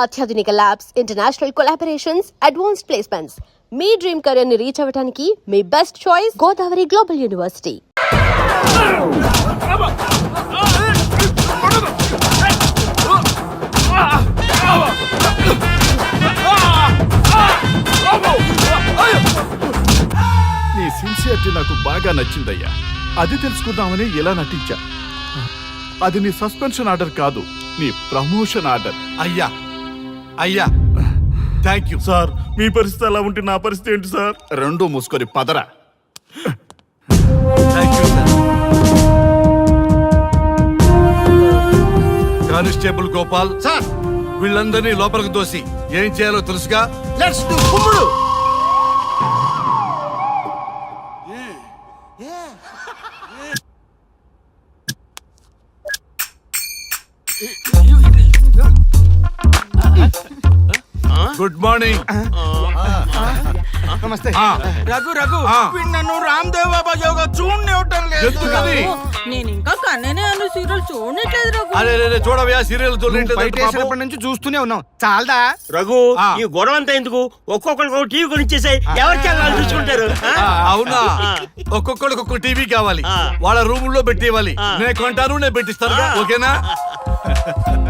అత్యాధునిక labs, international collaborations, advanced placements. మీ dream career ని రీచ్ అవ్వడానికి మీ best choice Godavari global university. నీ సిన్సియరిటీ నాకు బాగా నచ్చిందయ్యా. అది తెలుసుకుందామని ఇలా నటించా. అది నీ సస్పెన్షన్ ఆర్డర్ కాదు, నీ ప్రమోషన్ ఆర్డర్. అయ్యా అయ్యా థ్యాంక్ యూ సార్, మీ పరిస్థితి అలా ఉంటే నా పరిస్థితి ఏంటి సార్? రెండు మూసుకొని పదరా. Thank you sir. Constable Gopal sir, వీళ్ళందరినీ లోపలికి దోసి ఏం చేయాలో తెలుసుగా. లెట్స్ డు కుమ్ముడు. Good morning. నమస్తే. రఘు రఘు ఆ. వీడు నన్ను రామ్ దేవ్ బాబా యోగా చూడనివ్వటం లేదు. ఎందుకని? నేను ఇంకా కన్ననే అను సీరియల్ చూడట్లేదు రఘు. అరే రే చూడవయ్యా, సీరియల్ బయట వేసినప్పటి నుంచి చూస్తూనే ఉన్నాం. చాలదా? రఘు ఆ. ఈ గొడవ అంతా ఎందుకు? ఒక్కొక్కరికి టీవీ కొనిచ్చేసాయి, ఎవరి ఛానల్ చూసుకుంటారు. అవునా? ఒక్కొక్కడికి ఒక్కొక్క టీవీ కావాలి, ఆ. వాళ్ళ రూమ్ లో పెట్టివ్వాలి. ఆ. నేను కొంటాను, నేను పెట్టిస్తాను. ఓకేనా?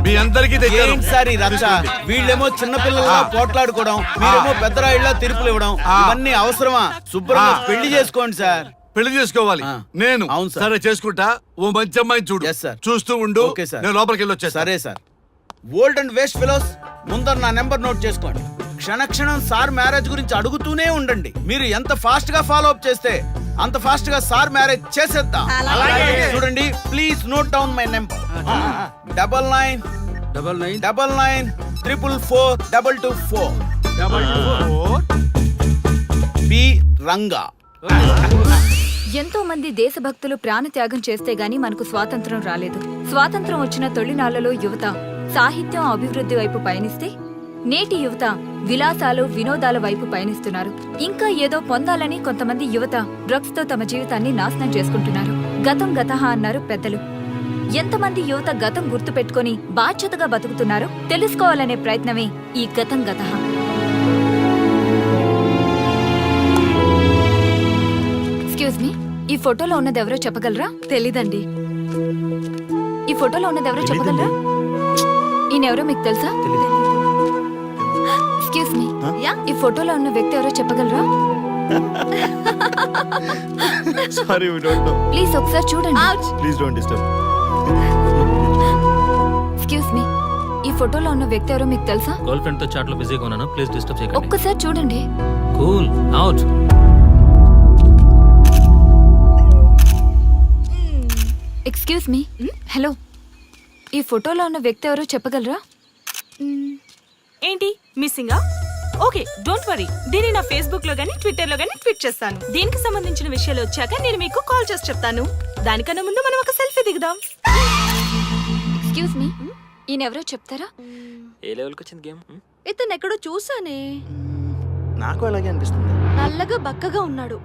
మీ అందరికీ తెచ్చాను. ఏంటి సార్ ఈ రచ్చ? వీళ్ళేమో చిన్నపిల్లల పోట్లాడుకోవడం, మీరేమో పెద్దరాయిళ్ళ తీర్పులు ఇవ్వడం, ఇవన్నీ అవసరమా? శుభ్రంగా పెళ్లి చేసుకోండి సార్. పెళ్లి చేసుకోవాలి. ఆ. నేను అవును సార్. సరే చేసుకుంటా. ఓ మంచి అమ్మాయిని చూడు. Yes, sir. చూస్తూ ఉండు. Okay sir. నేను లోపలికి వెళ్ళి వచ్చేస్తా. సరే sir. Old and waste fellows, ముందర నా నెంబర్ నోట్ చేసుకోండి. క్షణక్షణం సార్ మ్యారేజ్ గురించి అడుగుతూనే ఉండండి. మీరు ఎంత ఫాస్ట్ గా ఫాలో అప్ చేస్తే అంత ఫాస్ట్ గా సార్ మ్యారేజ్ చేసేద్దాం. అలాగే. చూడండి, please note down my number. 9999442224 B Ranga. ఎంతో మంది దేశభక్తులు ప్రాణత్యాగం చేస్తే గాని మనకు స్వాతంత్రం రాలేదు. స్వాతంత్రం వచ్చిన తొలినాళ్లలో యువత సాహిత్యం అభివృద్ధి వైపు పయనిస్తే నేటి యువత విలాసాలు వినోదాల వైపు పయనిస్తున్నారు. ఇంకా ఏదో పొందాలని కొంతమంది యువత డ్రగ్స్ తో తమ జీవితాన్ని నాశనం చేసుకుంటున్నారు. గతం గతహ అన్నారు పెద్దలు. ఎంతమంది యువత గతం గుర్తు పెట్టుకుని బాధ్యతగా బతుకుతున్నారో తెలుసుకోవాలనే ప్రయత్నమే ఈ గతం గతహ. ఎక్స్క్యూజ్ మీ, ఈ ఫోటోలో ఉన్నది ఎవరో చెప్పగలరా? తెలీదండి. ఈ ఫోటోలో ఉన్నది ఎవరో చెప్పగలరా? ఈయనెవరో మీకు తెలుసా? ఎక్స్క్యూజ్ మీ, ఈ ఫోటోలో ఉన్న వ్యక్తి ఎవరో చెప్పగలరా? Sorry, we don't know. Please ఒకసారి చూడండి. Please don't disturb. Excuse me, ఈ ఫోటోలో ఉన్న వ్యక్తి ఎవరో మీకు తెలుసా? గర్ల్ ఫ్రెండ్ తో చాట్ లో బిజీగా ఉన్నాను, ప్లీజ్ డిస్టర్బ్ చేయకండి. ఒక్కసారి చూడండి. Cool out. Excuse me, hello, ఈ ఫోటోలో ఉన్న వ్యక్తి ఎవరో చెప్పగలరా? ఏంటి మిస్సింగా? Okay, don't worry. దీన్ని నా ఫేస్బుక్ లో గానీ ట్విట్టర్ లో గానీ ట్వీట్ చేస్తాను. దీనికి సంబంధించిన విషయాలు వచ్చాక నేను మీకు కాల్ చేసి చెప్తాను. దానికన్నా ముందు మనం ఒక సెల్ఫీ దిగుదాం. ఎక్స్క్యూజ్ మీ, ఈయన ఎవరో చెప్తారా? ఏ లెవెల్కి వచ్చింది గేమ్? ఇతను ఎక్కడో చూసానే. నాకు అలాగే అనిపిస్తుంది. నల్లగా బక్కగా ఉన్నాడు.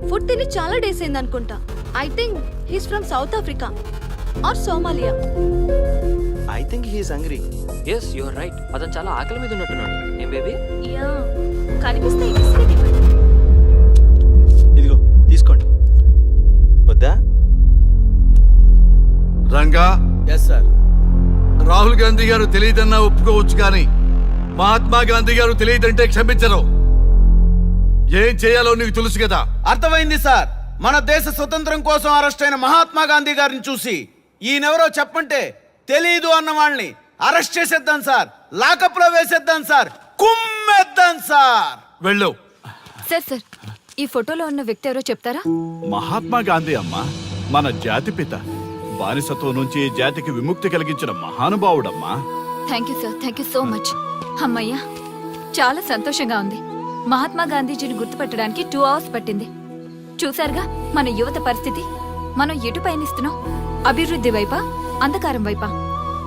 ఫుడ్ తిని చాలా డేస్ అయింది అనుకుంటా. I think he's from South Africa or Somalia. I think he is hungry. Yes you are right. అతను చాలా ఆకలి మీద ఉన్నట్టున్నాడు. ఏం బేబీ? యా, కనిపిస్తే ఈ బిస్కెట్ ఇవ్వండి. ఇదిగో తీసుకోండి. వద్దా? Ranga, yes sir. రాహుల్ గాంధీ గారు తెలియదన్నా ఒప్పుకోవచ్చు, కానీ మహాత్మా గాంధీ గారు తెలియదంటే క్షమించరు. ఏం చేయాలో నీకు తెలుసు కదా. అర్థమైంది సార్. మన దేశ స్వతంత్రం కోసం అరెస్ట్ అయిన మహాత్మా గాంధీ గారిని చూసి ఈయనెవరో చెప్పంటే తెలీదు అన్న వాళ్ళని అరెస్ట్ చేసేద్దాం సార్. లాకప్ లో వేసేద్దాం సార్. కుమ్మేద్దాం సార్. వెళ్ళు. సార్ సార్, ఈ ఫోటోలో ఉన్న వ్యక్తి ఎవరో చెప్తారా? మహాత్మా గాంధీ అమ్మా, మన జాతిపిత. బానిసత్వం నుంచి జాతికి విముక్తి కలిగించిన మహానుభావుడమ్మా. Thank you sir, thank you so much. అమ్మయ్యా, చాలా సంతోషంగా ఉంది. మహాత్మా గాంధీజీని గుర్తుపెట్టడానికి 2 hours పట్టింది. చూసారుగా మన యువత పరిస్థితి. మనం ఎటు పయనిస్తున్నాం? అభివృద్ధి వైపా, అంధకారం వైపా?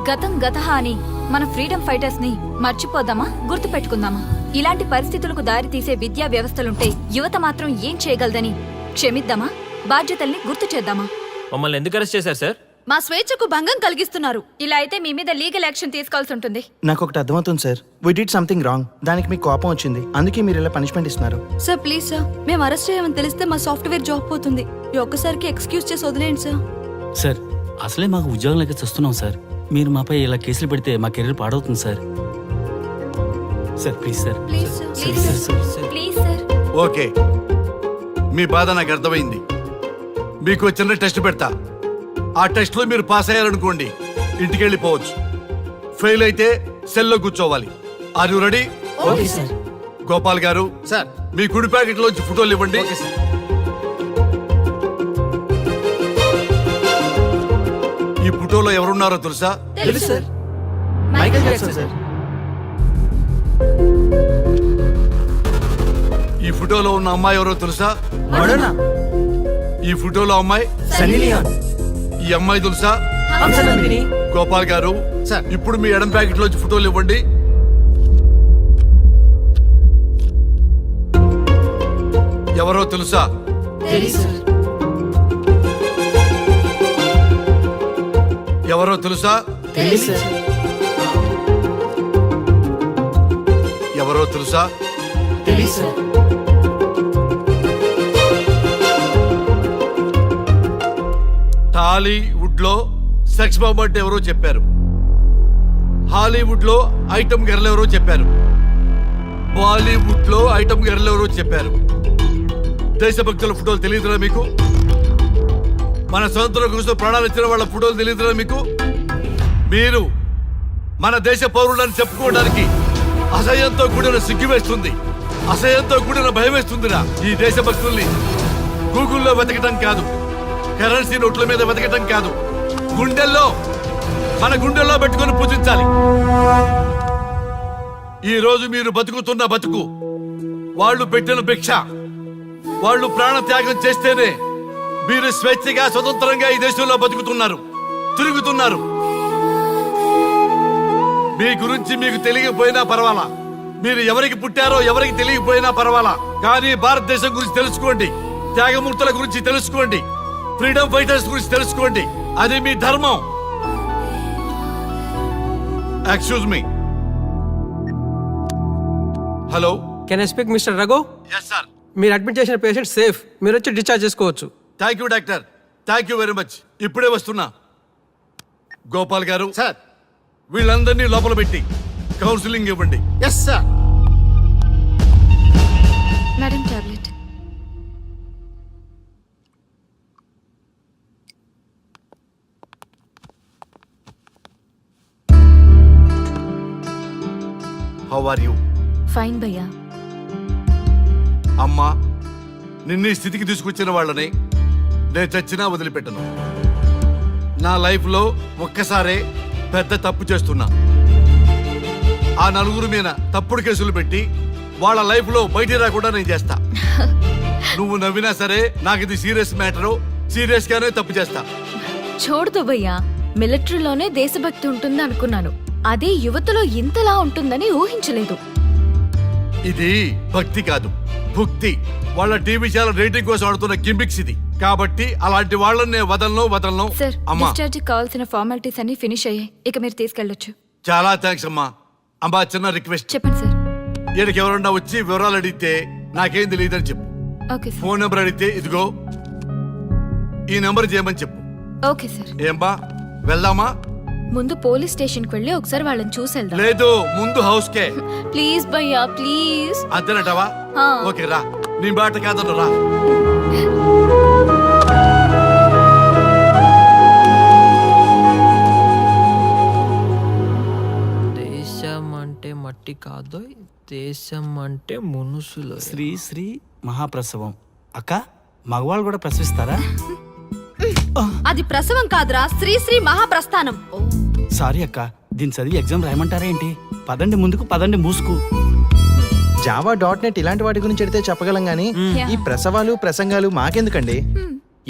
గతం గతహ అని మన ఫ్రీడమ్ ఫైటర్స్ ని మర్చిపోదామా, గుర్తు పెట్టుకుందామా? ఇలాంటి పరిస్థితులకు దారి తీసే విద్యా వ్యవస్థలుంటే యువత మాత్రం ఏం చేయగలదని క్షమిద్దామా, బాధ్యతల్ని గుర్తు చేద్దామా? మమ్మల్ని ఎందుకు అరెస్ట్ చేశారు సార్? మా స్వేచ్ఛకు భంగం కలిగిస్తున్నారు. ఇలా అయితే మీ మీద లీగల్ యాక్షన్ తీసుకోవాల్సి ఉంటుంది. నాకు ఒకటి అర్థమవుతుంది sir, we did something wrong. దానికి మీకు కోపం వచ్చింది, అందుకే మీరు ఇలా పనిష్మెంట్ ఇస్తున్నారు. సార్ ప్లీజ్ సార్, మేము అరెస్ట్ చేయమని తెలిస్తే మా సాఫ్ట్వేర్ జాబ్ పోతుంది. ఈ ఒక్కసారికి ఎక్స్క్యూజ్ చేసి వదిలేండి సార్. సార్ అసలే మాకు ఉద్యోగం లేక చూస్తున్నాం సార్. మీరు మాపై ఇలా కేసులు పెడితే మా కెరీర్ పాడవుతుంది sir. Sir please sir. Please sir, please sir, please sir. Okay, మీ బాధ నాకు అర్థమైంది. మీకు చిన్న టెస్ట్ పెడతా. ఆ టెస్ట్ లో మీరు పాస్ అయ్యారనుకోండి, ఇంటికి వెళ్ళిపోవచ్చు. ఫెయిల్ అయితే సెల్లో కూర్చోవాలి. Are you ready? Okay sir. Gopal garu sir మీ కుడి ప్యాకెట్ లోంచి ఫోటోలు ఇవ్వండి. ఈ ఫోటోలో ఎవరున్నారో తెలుసా? తెలుసు సార్. Michael Jackson sir. ఈ ఫోటోలో ఉన్న అమ్మాయి ఎవరో తెలుసా? మడోనా. ఈ ఫోటోలో అమ్మాయి సన్నీ లియోన్. ఈ అమ్మాయి తెలుసా? హంసనందిని. గోపాల్ గారు సార్. ఇప్పుడు మీ ఎడం ప్యాకెట్ లోంచి ఫోటోలు ఇవ్వండి. ఎవరో తెలుసా? తెలుసు సార్. ఎవరో తెలుసా? తెలుసు సార్. ఎవరో తెలుసా? తెలుసు సార్. టాలీవుడ్ లో సెక్స్ బాంబ్ అంటే ఎవరో చెప్పారు. హాలీవుడ్ లో ఐటమ్ గర్ల్ ఎవరో చెప్పారు. బాలీవుడ్ లో ఐటమ్ గర్ల్ ఎవరో చెప్పారు. దేశభక్తుల ఫోటోలు తెలియదురా మీకు? మన స్వతంత్రం కోసం ప్రాణాలు ఇచ్చిన వాళ్ళ ఫోటోలు తెలియదురా మీకు? మీరు మన దేశ పౌరులని చెప్పుకోవడానికి అసహ్యంతో కూడిన సిగ్గు వేస్తుంది, అసహ్యంతో కూడిన భయం వేస్తుందిరా. ఈ దేశభక్తుల్ని గూగుల్లో వెతకటం కాదు, కరెన్సీ నోట్ల మీద వెతకటం కాదు, గుండెల్లో మన గుండెల్లో పెట్టుకొని పూజించాలి. ఈ రోజు మీరు బతుకుతున్న బతుకు వాళ్ళు పెట్టిన భిక్ష. వాళ్ళు ప్రాణ త్యాగం చేస్తేనే మీరు స్వేచ్ఛగా స్వతంత్రంగా ఈ దేశంలో బతుకుతున్నారు, తిరుగుతున్నారు. మీ గురించి మీకు తెలియకపోయినా పర్వాలా, మీరు ఎవరికి పుట్టారో ఎవరికి తెలియకపోయినా పర్వాలా, కానీ భారతదేశం గురించి తెలుసుకోండి, త్యాగమూర్తుల గురించి తెలుసుకోండి, ఫ్రీడమ్ ఫైటర్స్ గురించి తెలుసుకోండి. అది మీ ధర్మం. Excuse me. Hello, can I speak mister Raghu? Yes sir. మీరు అడ్మిట్ చేసిన పేషెంట్ సేఫ్, మీరు వచ్చి డిశ్చార్జ్ చేసుకోవచ్చు. Thank you doctor, thank you very much. ఇప్పుడే వస్తున్నా. గోపాల్ గారు సార్. వీళ్ళందరినీ లోపల పెట్టి కౌన్సిలింగ్ ఇవ్వండి. Yes sir. Madam tablet. How are you? Fine భయ్యా. అమ్మా, నిన్ను ఈ స్థితికి తీసుకొచ్చిన వాళ్ళని నేను చచ్చినా వదిలిపెట్టను. నా లైఫ్లో ఒక్కసారే పెద్ద తప్పు చేస్తున్నా. ఆ నలుగురు మీద తప్పుడు కేసులు పెట్టి వాళ్ళ లైఫ్లో బయటికి రాకుండా నేను చేస్తా. నువ్వు నవ్వినా సరే నాకు ఇది సీరియస్ మ్యాటరు, సీరియస్ గానే తప్పు చేస్తా. చూడదు భయ్యా, మిలిటరీలోనే దేశభక్తి ఉంటుంది అనుకున్నాను, అదే యువతలో ఇంతలా ఉంటుందని ఊహించలేదు. ఇది భక్తి కాదు, భుక్తి. వాళ్ళ టీవీ ఛానల్ రేటింగ్ కోసం ఆడుతున్న గిమిక్స్ ఇది. కాబట్టి అలాంటి వాళ్ళని నేను వదలను. సార్, అమ్మా, డిశ్చార్జ్ కావాల్సిన ఫార్మాలిటీస్ అన్ని ఫినిష్ అయ్యాయి, ఇక మీరు తీసుకెళ్ళొచ్చు. చాలా థ్యాంక్స్ అమ్మా. అమ్మా, చిన్న రిక్వెస్ట్. చెప్పండి సార్. ఈయనకి ఎవరన్నా వచ్చి వివరాలు అడిగితే నాకేం తెలియదని చెప్పు. Okay sir. ఫోన్ నెంబర్ అడిగితే ఇదిగో ఈ నెంబర్ చేయమని చెప్పు. Okay sir. ఏంబా, వెళ్దామా? ముందు పోలీస్ స్టేషన్కి వెళ్ళి ఒకసారి వాళ్ళని చూసి వెళ్దాం. లేదు, ముందు హౌస్ కే. ప్లీజ్ భయ్యా, ప్లీజ్. అంతేనటవా? ఆ. ఓకే రా, నీ బాట కాదను రా. దేశం అంటే మట్టి కాదు, దేశం అంటే మనుషులు. శ్రీ శ్రీ మహాప్రసవం. అక్క, మగవాళ్ళు కూడా ప్రసవిస్తారా? అది ప్రసవం కాదురా, శ్రీ శ్రీ మహాప్రస్థానం. సారీ అక్క, దీన్ని చదివి ఎగ్జామ్ రాయమంటారా ఏంటి? పదండి ముందుకు, పదండి మూసుకు. జావా .net ఇలాంటి వాటి గురించి అడిగితే చెప్పగలం గానీ ఈ ప్రసవాలు ప్రసంగాలు మాకెందుకండి?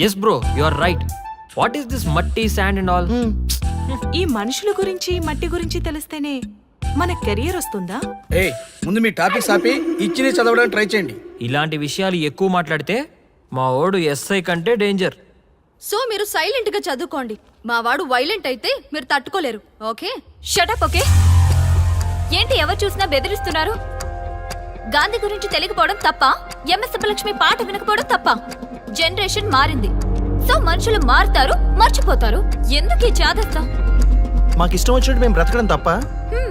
Yes bro, you are right. What is this మట్టి, శాండ్ అండ్ ఆల్? ఈ మనుషుల గురించి మట్టి గురించి తెలిస్తేనే మన కెరియర్ వస్తుందా? ఏయ్, ముందు మీ టాపిక్స్ ఆపి ఇచ్చి చదవడానికి ట్రై చేయండి. ఇలాంటి విషయాలు ఎక్కువ మాట్లాడితే మా ఓడు ఎస్ఐ కంటే డేంజర్. సో మీరు సైలెంట్ గా చదువుకోండి. మా వాడు వైలెంట్ అయితే మీరు తట్టుకోలేరు. Okay, shut up. ఓకే, ఏంటి ఎవరు చూసినా బెదిరిస్తున్నారు? గాంధీ గురించి తెలియకపోవడం తప్ప, ఎంఎస్ సుబ్బలక్ష్మి పాట వినకపోవడం తప్ప. జనరేషన్ మారింది, సో మనుషులు మారుతారు, మర్చిపోతారు. ఎందుకు ఈ చాదస్తం? మాకు ఇష్టం వచ్చినట్టు మేము బ్రతకడం తప్ప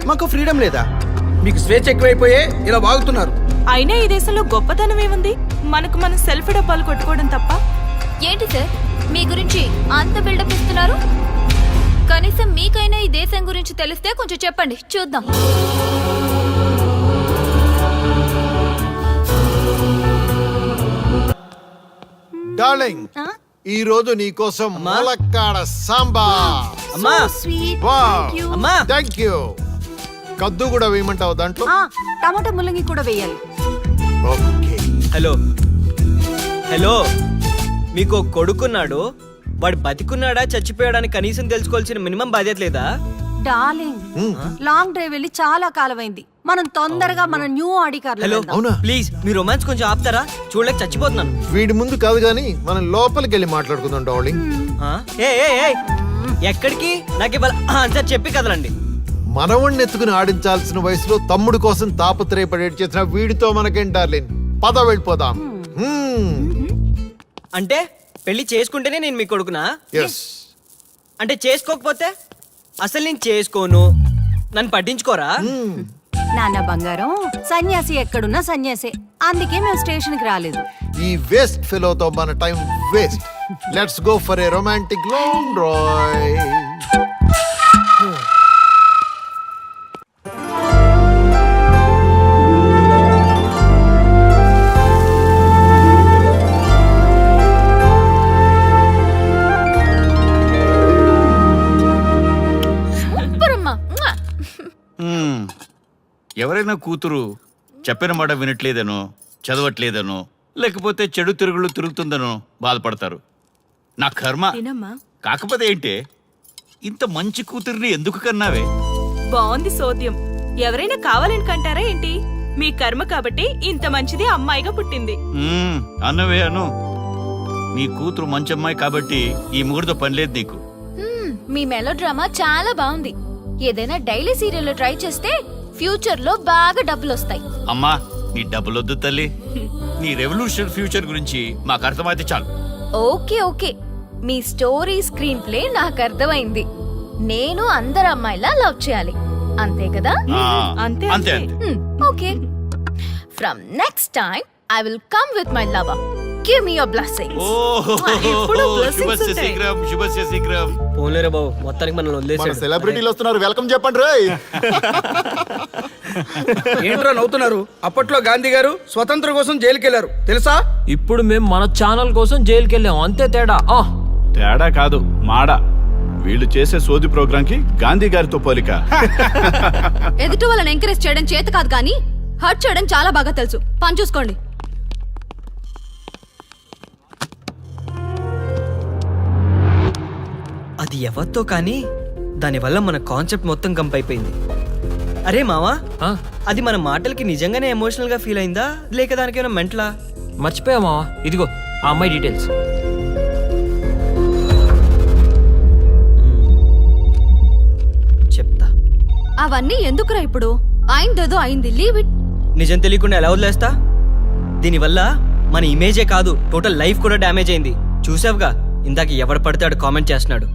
మాకు ఫ్రీడమ్ లేదా? మీకు స్వేచ్ఛ ఎక్కువైపోయే ఇలా వాగుతున్నారు. అయినా ఈ దేశంలో గొప్పతనం ఏముంది? మనకు మనం సెల్ఫీ డబ్బాలు కొట్టుకోవడం తప్ప. ఏంటి సార్ మీ గురించి అంత బిల్డప్ ఇస్తున్నారు? కనీసం మీకైనా ఈ దేశం గురించి తెలిస్తే కొంచెం చెప్పండి, చూద్దాం. డార్లింగ్, ఈ రోజు నీ కోసం ములక్కాడ సాంబార్. అమ్మా అమ్మా థ్యాంక్ యూ. కద్దు కూడా వేయమంటావు దాంట్లో? టమాటా ముల్లంగి కూడా వేయాలి. ఓకే. హలో హలో, మీకు ఒక కొడుకున్నాడు. వాడు బతికున్నాడా చచ్చిపోయాడని కనీసం తెలుసుకోవాల్సిన మినిమం బాధ్యత లేదా? డార్లింగ్, లాంగ్ డ్రైవ్ వెళ్ళి చాలా కాలమైంది. మనం తొందరగా మన new Audi car. Hello please, me romance కొంచెం ఆపుతారా? చూడలేక చచ్చిపోతున్నాను. వీడి ముందు కాదు గానీ మనం లోపలికి వెళ్ళి మాట్లాడుకుందాం డార్లింగ్. ఎక్కడికి? నాకు ఆన్సర్ చెప్పి కదలండి. మనవణ్ణి ఎత్తుకుని ఆడించాల్సిన వయసులో తమ్ముడు కోసం తాపత్రయపడేట్ చేసిన వీడితో మనకేం డార్లింగ్? పద వెళ్ళిపోదాం. అంటే పెళ్లి చేసుకుంటేనే నేను మీ కొడుకునా? అంటే చేసుకోకపోతే? అసలు నేను చేసుకోను, నన్ను పట్టించుకోరా? నాన్న బంగారం, సన్యాసి ఎక్కడున్నా సన్యాసే. అందుకే మేము స్టేషన్ కి రాలేదు. ఈ వేస్ట్ ఫెలోతో మన time waste. Let's go for a romantic long drive. ఎవరైనా కూతురు చెప్పిన మాట వినట్లేదనో, చదవట్లేదనో, లేకపోతే చెడు తిరుగులు తిరుగుతుందనో బాధపడతారు. నా కర్మ. కాకపోతే ఏంటే, ఇంత మంచి కూతుర్ని ఎందుకు కన్నావే? బాగుంది సోద్యం. ఎవరైనా కావాలని కంటారా ఏంటి? మీ కర్మ కాబట్టి ఇంత మంచిది అమ్మాయిగా పుట్టింది. అన్నవే అను. నీ కూతురు మంచి అమ్మాయి కాబట్టి ఈ ముగ్గురితో పనిలేదు నీకు. మీ మెలో డ్రామా చాలా బాగుంది. ఏదైనా డైలీ సీరియల్ ట్రై చేస్తే ఫ్యూచర్ లో బాగా డబ్బులు వస్తాయి. అమ్మా, నీ డబ్బులొద్దు తల్లి. నీ రెవల్యూషన్ ఫ్యూచర్ గురించి మాకు అర్థమైతే చాలు. ఓకే ఓకే, మీ స్టోరీ స్క్రీన్ ప్లే నాకు అర్థమైంది. నేను అందరు అమ్మాయిలా లవ్ చేయాలి, అంతే కదా? అంతే అంతే. Okay, from next time I will come with my lover. Give me your blessings. శుభస్య శీఘ్రం, శుభస్య శీఘ్రం. పోలేరా బాబు, మొత్తానికి మనం వదిలేసాడు. సెలబ్రిటీలు వస్తున్నారు, వెల్కమ్ చెప్పండి రే. ఏంట్రా నవ్వుతున్నారు? అప్పట్లో గాంధీ గారు స్వతంత్రం కోసం జైలుకి వెళ్ళారు, తెలుసా? ఇప్పుడు మేము మన ఛానల్ కోసం జైలుకి వెళ్ళాం, అంతే తేడా. తేడా కాదు, మాడ. వీళ్ళు చేసే సోది ప్రోగ్రామ్ కి గాంధీ గారితో పోలిక. ఎదుటి వాళ్ళని ఎంకరేజ్ చేయడం చేత కాదు కానీ హర్ట్ చేయడం చాలా బాగా తెలుసు. పని చూసుకోండి. అది ఎవరితో కానీ దానివల్ల మన కాన్సెప్ట్ మొత్తం కంప్ అయిపోయింది. అరే మావా, అది మన మాటలకి నిజంగానే ఎమోషనల్ గా ఫీల్ అయిందా, లేక దానికేమైనా మెంటలా? మర్చిపోయా మావా, ఇదిగో ఆ అమ్మాయి డీటెయిల్స్. చెప్తా. అవన్నీ ఎందుకురా ఇప్పుడు? అయిందేదో అయింది, లీవ్ ఇట్. నిజం తెలియకుండా ఎలా వదిలేస్తా? దీనివల్ల మన ఇమేజే కాదు, టోటల్ లైఫ్ కూడా డ్యామేజ్ అయింది. చూసావుగా, ఇందాక ఎవడు పడితే ఆడు కామెంట్ చేస్తున్నాడు.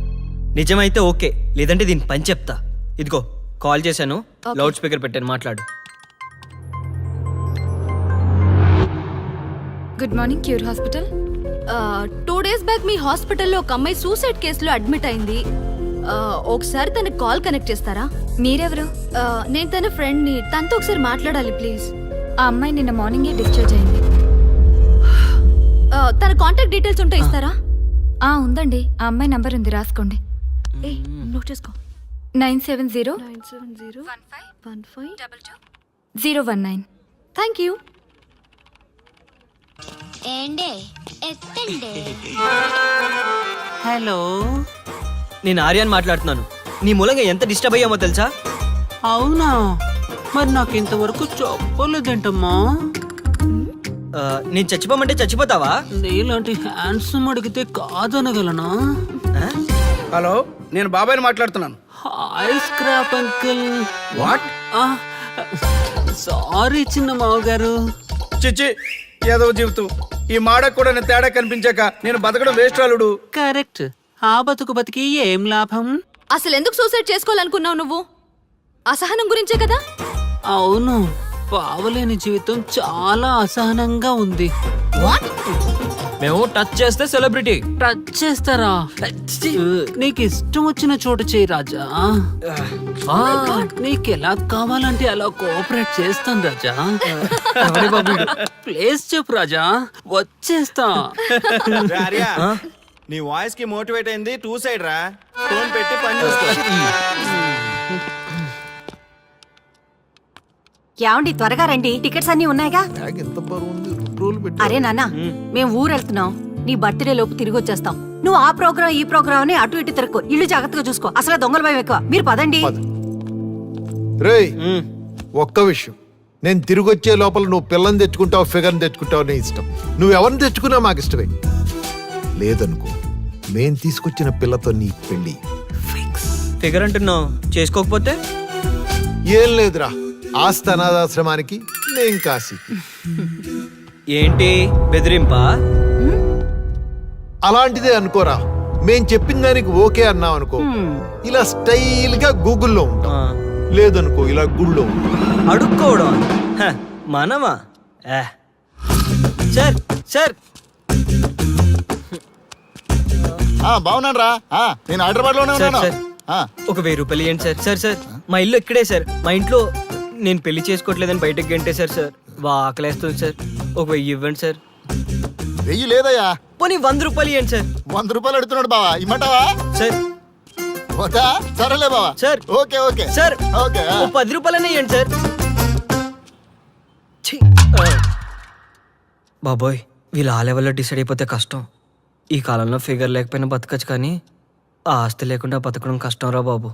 నిజమైతే ఓకే, లేదంటే దీని పని చెప్తా. ఇదిగో కాల్ చేశాను, లౌడ్ స్పీకర్ పెట్టాను, మాట్లాడు. Good morning, cure hospital. 2 days back మీ హాస్పిటల్లో ఒక అమ్మాయి సూసైడ్ కేసులో అడ్మిట్ అయింది. ఒకసారి తనకి కాల్ కనెక్ట్ చేస్తారా? మీరెవరు? నేను తన ఫ్రెండ్ ని, తనతో ఒకసారి మాట్లాడాలి ప్లీజ్. ఆ అమ్మాయి నిన్న మార్నింగే డిశ్చార్జ్ అయింది. తన కాంటాక్ట్ డీటెయిల్స్ ఉంటే ఇస్తారా? ఉందండి, ఆ అమ్మాయి నంబర్ ఉంది, రాసుకోండి. నోట్ చేసుకో. 970-15-019. Thank you. హలో, నేను ఆర్యాన్ మాట్లాడుతున్నాను. నీ మూలంగా ఎంత డిస్టర్బ్ అయ్యామో తెలుసా? అవునా? మరి నాకు ఇంతవరకు చెప్పలేదేంటమ్మా? నేను చచ్చిపోమంటే చచ్చిపోతావా? నీలాంటి హ్యాండ్సమ్ అడిగితే కాదనగలనా? హలో, నేను బాబాయ్ని మాట్లాడుతున్నాను. Hi scrap uncle. What? Sorry చిన్న మావగారు. చిచ్చి, ఏదో జీవితం. ఈ మాడకు కూడా నేను తేడా కనిపించాక నేను బతకడం వేస్ట్ అల్లుడు. కరెక్ట్. ఆ బతుకు బతికి ఏం లాభం? అసలు ఎందుకు సూసైడ్ చేసుకోవాలనుకున్నావు నువ్వు? అసహనం గురించే కదా? అవును, పావలేని జీవితం చాలా అసహనంగా ఉంది. మేము టచ్ చేస్తే సెలబ్రిటీ. టచ్ చేస్తారా? నీకు ఇష్టం వచ్చిన చోటు చేయి రాజా. నీకు ఎలా కావాలంటే అలా కోఆపరేట్ చేస్తాను రాజా. ప్లేస్ చెప్పు రాజా, వచ్చేస్తా. నీ వాయిస్ కి మోటివేట్ అయింది టూ సైడ్ రా. ఫోన్ పెట్టి పని చూసుకో. ఏమండి, త్వరగా రండి, టికెట్స్ అన్ని ఉన్నాయిగా. అరే నాన్న, మేము ఊరు వెళ్తున్నాం. నీ బర్త్డే లోపు తిరిగి వచ్చేస్తాం. నువ్వు ఆ ప్రోగ్రామ్ ఈ ప్రోగ్రామ్ అని అటు ఇటు తిరక్కు. ఇల్లు జాగ్రత్తగా చూసుకో. అసలు దొంగల భయం ఎక్కువ. మీరు పదండి. రేయ్, ఒక్క విషయం, నేను తిరిగి వచ్చే లోపల నువ్వు పిల్లని తెచ్చుకుంటావు, ఫిగర్ని తెచ్చుకుంటావు, నీ ఇష్టం. నువ్వు ఎవరిని తెచ్చుకున్నా మాకు ఇష్టమే. లేదనుకో, మేం తీసుకొచ్చిన పిల్లతో నీ పెళ్లి ఫిగర్ అంటున్నావు, చేసుకోకపోతే? ఏం లేదురా, ఆస్తి అనాథాశ్రమానికి, నేను కాశీకి. ఏంటి బెదిరింపా? అలాంటిదే అనుకోరా. మేం చెప్పిన దానికి ఓకే అన్నావు అనుకో, ఇలా స్టైల్ గా గూగుల్లో ఉంటాం. లేదనుకో, ఇలా గుళ్ళో ఉంటాం. అడుక్కోవడం మనమా? సార్ సార్, బాగున్నాను రా, నేను హైదరాబాద్ లోనే సార్, సార్, ఒక 1000 రూపాయలు ఇవ్వండి సార్. సార్ సార్, మా ఇల్లు ఇక్కడే సార్. మా ఇంట్లో నేను పెళ్లి చేసుకోవట్లేదని బయటకు గంటేశారు సార్. ఆకలేస్తుంది సార్, ఒక 1000 ఇవ్వండి సార్. 1000 లేదయ్యా. పోనీ 100 రూపాయలు ఇవ్వండి సార్. 100 రూపాయలు అడుగుతున్నాడు బావా, ఇమ్మంటావా? సార్ సరేలే బావా. Sir, okay okay sir, okay. ఓ 10 రూపాయలనే ఇవ్వండి సార్. ఛీ! బాబోయ్, వీళ్ళు ఆ లెవెల్లో డిసైడ్ అయిపోతే కష్టం. ఈ కాలంలో ఫిగర్ లేకపోయినా బతకచ్చు, కానీ ఆ ఆస్తి లేకుండా బతకడం కష్టం రా బాబు.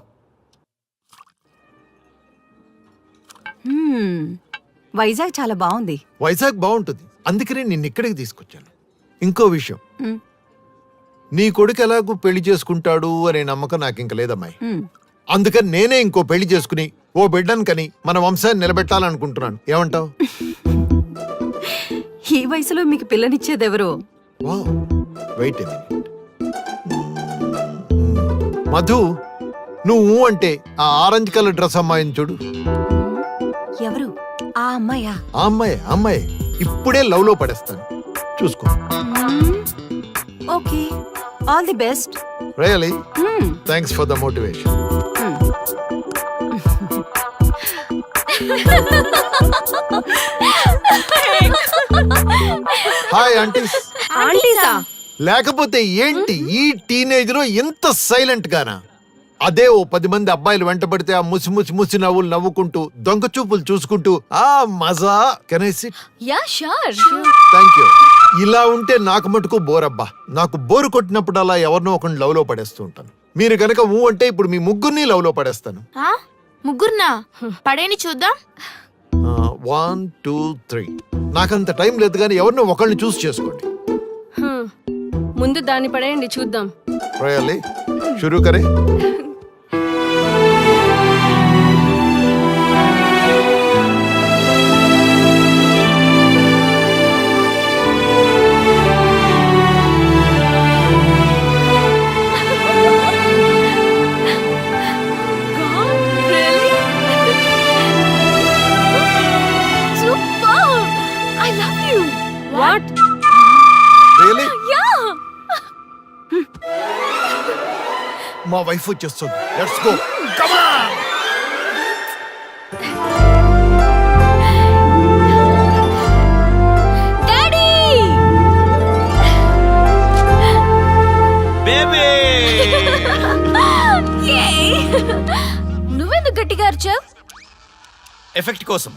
వైజాగ్ చాలా బాగుంది. వైజాగ్ బాగుంటుంది, అందుకనే నిన్ను ఇక్కడికి తీసుకొచ్చాను. ఇంకో విషయం, నీ కొడుకు ఎలాగూ పెళ్లి చేసుకుంటాడు అనే నమ్మకం నాకు ఇంక లేదమ్మాయి. అందుకని నేనే ఇంకో పెళ్లి చేసుకుని ఓ బిడ్డను కని మన వంశాన్ని నిలబెట్టాలనుకుంటున్నాను. ఏమంటావు? ఈ వయసులో మీకు పిల్లనిచ్చేదెవరు? వెయిట్. మధు, నువ్వు అంటే ఆ ఆరెంజ్ కలర్ డ్రెస్ అమ్మాయిని చూడు. ఎవరు? ఆ అమ్మాయా? ఆ అమ్మాయి ఇప్పుడే లవ్ లో పడేస్తాను, చూసుకో. Okay, all the best. Really thanks for the motivation. Hi aunties. ఆంటీసా? లేకపోతే ఏంటి ఈ టీనేజ్ లో ఇంత సైలెంట్ గానా? అదే ఓ 10 మంది అబ్బాయిలు వెంటబడితే ఆ ముసి నవ్వులు నవ్వుకుంటూ దొంగ చూపులు చూసుకుంటూ ఆ మజా. Can I SIT? Yeah sure. Thank you. ఇలా ఉంటే నాకు మటుకు బోరబ్బా. నాకు బోరు కొట్టినప్పుడు అలా ఎవరినో ఒకరిని లవ్ లో పడేస్తూ ఉంటాను. మీరు గనక అంటే ఇప్పుడు మీ ముగ్గురిని లవ్ లో పడేస్తాను. ముగ్గురునా? పడేని చూద్దాం. 1 2 3. నాకంత టైం లేదు, కానీ ఎవరినో ఒకరిని చూస్ చేసుకోండి. ముందు దాన్ని పడేయండి, చూద్దాం. రియల్లీ? షురూ కరే. రియల్లీ? మా వైఫ్ వచ్చేస్తుంది. Let's go. Come on. Daddy! Baby! నువ్వెందుకు గట్టిగా అరిచావ్? ఎఫెక్ట్ కోసం.